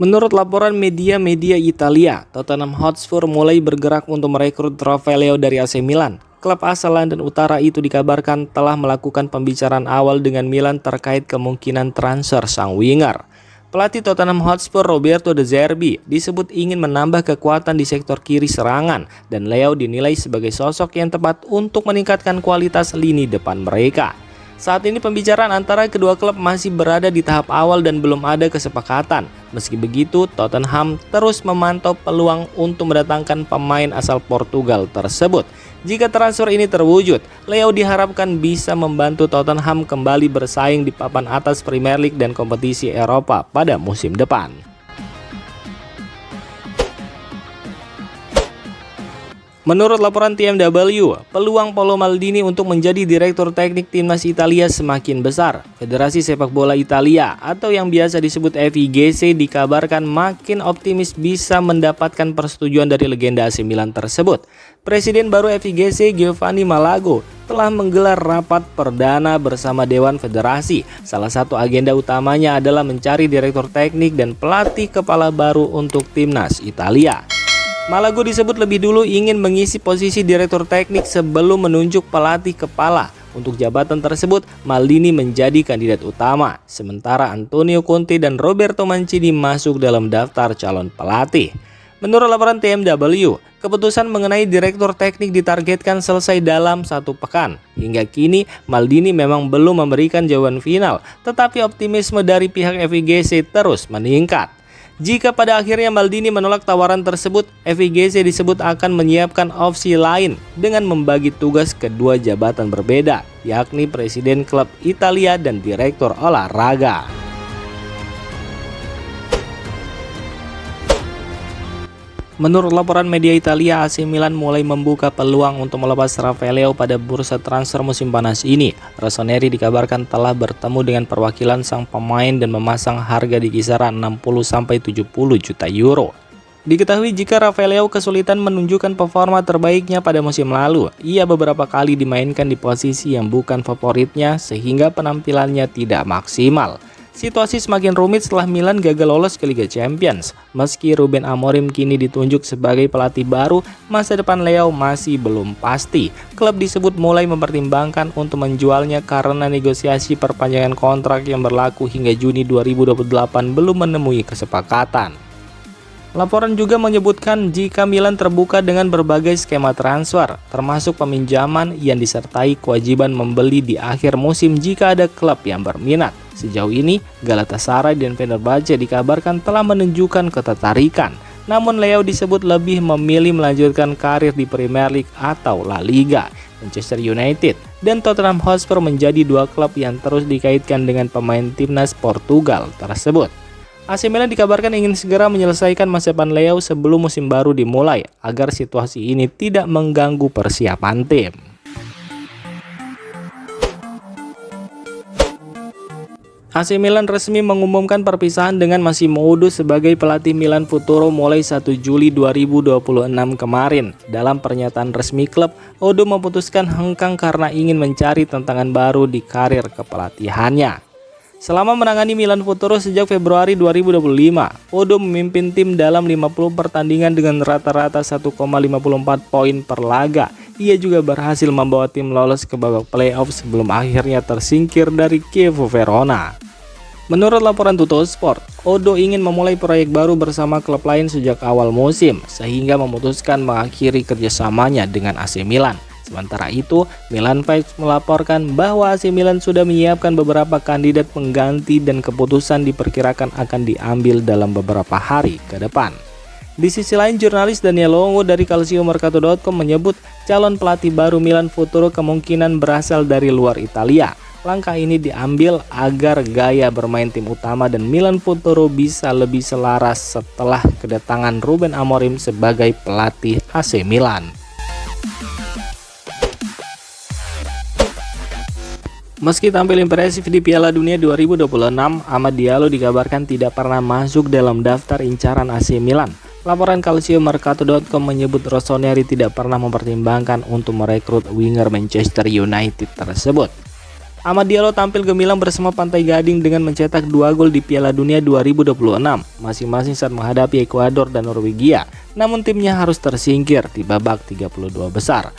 Menurut laporan media Italia, Tottenham Hotspur mulai bergerak untuk merekrut Rafael dari AC Milan. Klub asal London Utara itu dikabarkan telah melakukan pembicaraan awal dengan Milan terkait kemungkinan transfer sang winger. Pelatih Tottenham Hotspur Roberto De Zerbi disebut ingin menambah kekuatan di sektor kiri serangan, dan Leo dinilai sebagai sosok yang tepat untuk meningkatkan kualitas lini depan mereka. Saat ini pembicaraan antara kedua klub masih berada di tahap awal dan belum ada kesepakatan. Meski begitu, Tottenham terus memantau peluang untuk mendatangkan pemain asal Portugal tersebut. Jika transfer ini terwujud, Leo diharapkan bisa membantu Tottenham kembali bersaing di papan atas Premier League dan kompetisi Eropa pada musim depan. Menurut laporan TMW, peluang Paolo Maldini untuk menjadi direktur teknik timnas Italia semakin besar. Federasi Sepak Bola Italia atau yang biasa disebut FIGC dikabarkan makin optimis bisa mendapatkan persetujuan dari legenda AC Milan tersebut. Presiden baru FIGC Giovanni Malago telah menggelar rapat perdana bersama Dewan Federasi. Salah satu agenda utamanya adalah mencari direktur teknik dan pelatih kepala baru untuk timnas Italia. Malago disebut lebih dulu ingin mengisi posisi direktur teknik sebelum menunjuk pelatih kepala. Untuk jabatan tersebut, Maldini menjadi kandidat utama, sementara Antonio Conte dan Roberto Mancini masuk dalam daftar calon pelatih. Menurut laporan TMW, keputusan mengenai direktur teknik ditargetkan selesai dalam 1 pekan. Hingga kini, Maldini memang belum memberikan jawaban final, tetapi optimisme dari pihak FIGC terus meningkat. Jika pada akhirnya Maldini menolak tawaran tersebut, FIGC disebut akan menyiapkan opsi lain dengan membagi tugas kedua jabatan berbeda, yakni presiden klub Italia dan direktur olahraga. Menurut laporan media Italia, AC Milan mulai membuka peluang untuk melepas Rafael pada bursa transfer musim panas ini. Rossoneri dikabarkan telah bertemu dengan perwakilan sang pemain dan memasang harga di kisaran 60-70 juta euro. Diketahui jika Rafael kesulitan menunjukkan performa terbaiknya pada musim lalu. Ia beberapa kali dimainkan di posisi yang bukan favoritnya sehingga penampilannya tidak maksimal. Situasi semakin rumit setelah Milan gagal lolos ke Liga Champions. Meski Ruben Amorim kini ditunjuk sebagai pelatih baru, masa depan Leo masih belum pasti. Klub disebut mulai mempertimbangkan untuk menjualnya karena negosiasi perpanjangan kontrak yang berlaku hingga Juni 2028 belum menemui kesepakatan. Laporan juga menyebutkan jika Milan terbuka dengan berbagai skema transfer, termasuk peminjaman yang disertai kewajiban membeli di akhir musim jika ada klub yang berminat. Sejauh ini, Galatasaray dan Fenerbahce dikabarkan telah menunjukkan ketertarikan. Namun Leo disebut lebih memilih melanjutkan karir di Premier League atau La Liga. Manchester United dan Tottenham Hotspur menjadi dua klub yang terus dikaitkan dengan pemain timnas Portugal tersebut. AC Milan dikabarkan ingin segera menyelesaikan masa depan Leo sebelum musim baru dimulai agar situasi ini tidak mengganggu persiapan tim. AC Milan resmi mengumumkan perpisahan dengan Massimo Udus sebagai pelatih Milan Futuro mulai 1 Juli 2026 kemarin. Dalam pernyataan resmi klub, Odo memutuskan hengkang karena ingin mencari tantangan baru di karir kepelatihannya. Selama menangani Milan Futuro sejak Februari 2025, Odo memimpin tim dalam 50 pertandingan dengan rata-rata 1,54 poin per laga. Ia juga berhasil membawa tim lolos ke babak playoff sebelum akhirnya tersingkir dari Chievo Verona. Menurut laporan Tuttosport, Odo ingin memulai proyek baru bersama klub lain sejak awal musim, sehingga memutuskan mengakhiri kerjasamanya dengan AC Milan. Sementara itu, Milan Vice melaporkan bahwa AC Milan sudah menyiapkan beberapa kandidat pengganti dan keputusan diperkirakan akan diambil dalam beberapa hari ke depan. Di sisi lain, jurnalis Daniel Longo dari calciomercato.com menyebut calon pelatih baru Milan Futuro kemungkinan berasal dari luar Italia. Langkah ini diambil agar gaya bermain tim utama dan Milan Futuro bisa lebih selaras setelah kedatangan Ruben Amorim sebagai pelatih AC Milan. Meski tampil impresif di Piala Dunia 2026, Amad Diallo dikabarkan tidak pernah masuk dalam daftar incaran AC Milan. Laporan calciomercato.com menyebut Rossoneri tidak pernah mempertimbangkan untuk merekrut winger Manchester United tersebut. Amad Diallo tampil gemilang bersama Pantai Gading dengan mencetak 2 gol di Piala Dunia 2026, masing-masing saat menghadapi Ekuador dan Norwegia, namun timnya harus tersingkir di babak 32 besar.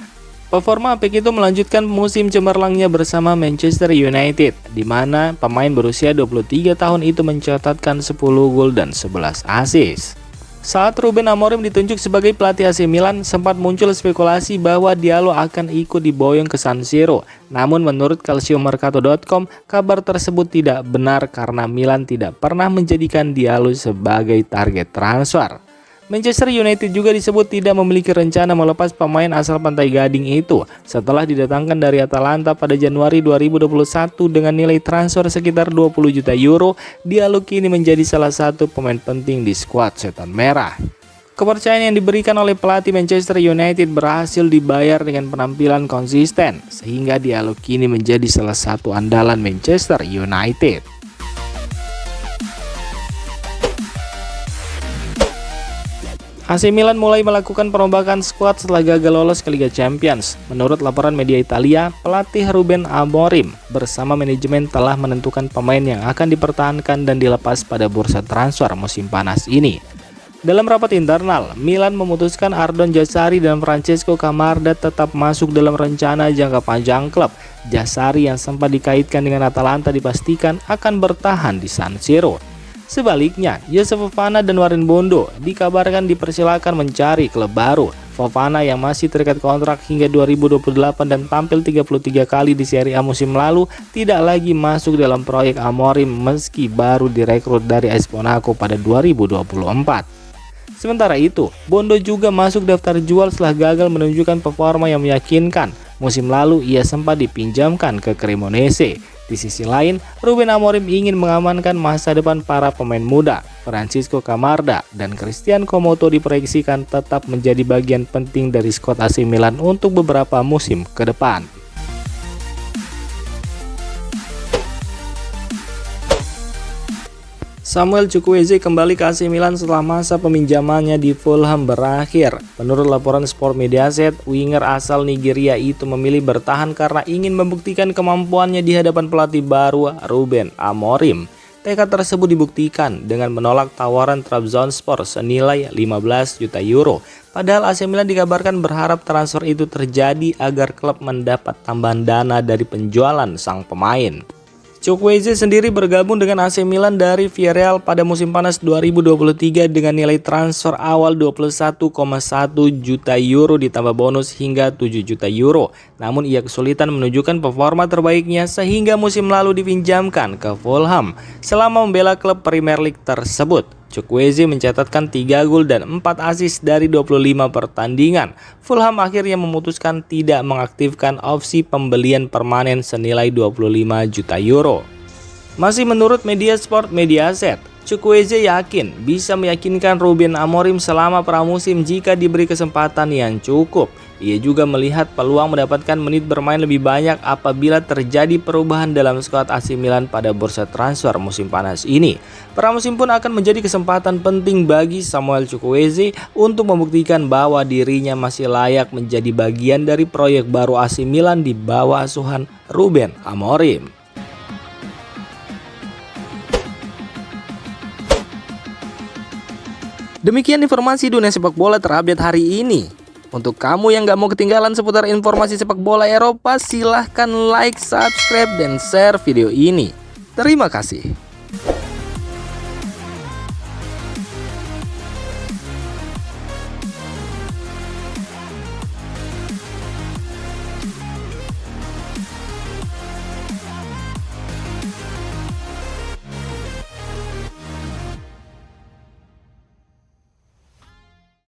Performa apik itu melanjutkan musim cemerlangnya bersama Manchester United, di mana pemain berusia 23 tahun itu mencatatkan 10 gol dan 11 assist. Saat Ruben Amorim ditunjuk sebagai pelatih AC Milan, sempat muncul spekulasi bahwa Diallo akan ikut diboyong ke San Siro. Namun menurut calciomercato.com, kabar tersebut tidak benar karena Milan tidak pernah menjadikan Diallo sebagai target transfer. Manchester United juga disebut tidak memiliki rencana melepas pemain asal Pantai Gading itu setelah didatangkan dari Atalanta pada Januari 2021 dengan nilai transfer sekitar 20 juta euro. Diallo kini menjadi salah satu pemain penting di skuad Setan Merah. Kepercayaan yang diberikan oleh pelatih Manchester United berhasil dibayar dengan penampilan konsisten, sehingga Diallo kini menjadi salah satu andalan Manchester United. AC Milan mulai melakukan perombakan skuad setelah gagal lolos ke Liga Champions. Menurut laporan media Italia, pelatih Ruben Amorim bersama manajemen telah menentukan pemain yang akan dipertahankan dan dilepas pada bursa transfer musim panas ini. Dalam rapat internal, Milan memutuskan Ardon Jazari dan Francesco Camarda tetap masuk dalam rencana jangka panjang klub. Jazari yang sempat dikaitkan dengan Atalanta dipastikan akan bertahan di San Siro. Sebaliknya, Josef Fofana dan Warren Bondo dikabarkan dipersilakan mencari klub baru. Fofana yang masih terikat kontrak hingga 2028 dan tampil 33 kali di Serie A musim lalu tidak lagi masuk dalam proyek Amorim meski baru direkrut dari AS Monaco pada 2024. Sementara itu, Bondo juga masuk daftar jual setelah gagal menunjukkan performa yang meyakinkan. Musim lalu ia sempat dipinjamkan ke Cremonese. Di sisi lain, Ruben Amorim ingin mengamankan masa depan para pemain muda. Francisco Camarda dan Christian Komoto diproyeksikan tetap menjadi bagian penting dari skuad AC Milan untuk beberapa musim ke depan. Samuel Chukwueze kembali ke AC Milan setelah masa peminjamannya di Fulham berakhir. Menurut laporan Sport Mediaset, winger asal Nigeria itu memilih bertahan karena ingin membuktikan kemampuannya di hadapan pelatih baru Ruben Amorim. Tekad tersebut dibuktikan dengan menolak tawaran Trabzonspor senilai 15 juta euro. Padahal AC Milan dikabarkan berharap transfer itu terjadi agar klub mendapat tambahan dana dari penjualan sang pemain. Chukwueze sendiri bergabung dengan AC Milan dari Villarreal pada musim panas 2023 dengan nilai transfer awal 21,1 juta euro ditambah bonus hingga 7 juta euro. Namun ia kesulitan menunjukkan performa terbaiknya sehingga musim lalu dipinjamkan ke Fulham. Selama membela klub Premier League tersebut, Chukwueze mencatatkan 3 gol dan 4 assist dari 25 pertandingan. Fulham akhirnya memutuskan tidak mengaktifkan opsi pembelian permanen senilai 25 juta euro. Masih menurut media Sport Mediaset, Chukwueze yakin bisa meyakinkan Ruben Amorim selama pramusim jika diberi kesempatan yang cukup. Ia juga melihat peluang mendapatkan menit bermain lebih banyak apabila terjadi perubahan dalam skuad AC Milan pada bursa transfer musim panas ini. Pramusim pun akan menjadi kesempatan penting bagi Samuel Chukwueze untuk membuktikan bahwa dirinya masih layak menjadi bagian dari proyek baru AC Milan di bawah asuhan Ruben Amorim. Demikian informasi dunia sepak bola terupdate hari ini. Untuk kamu yang gak mau ketinggalan seputar informasi sepak bola Eropa, silahkan like, subscribe, dan share video ini. Terima kasih.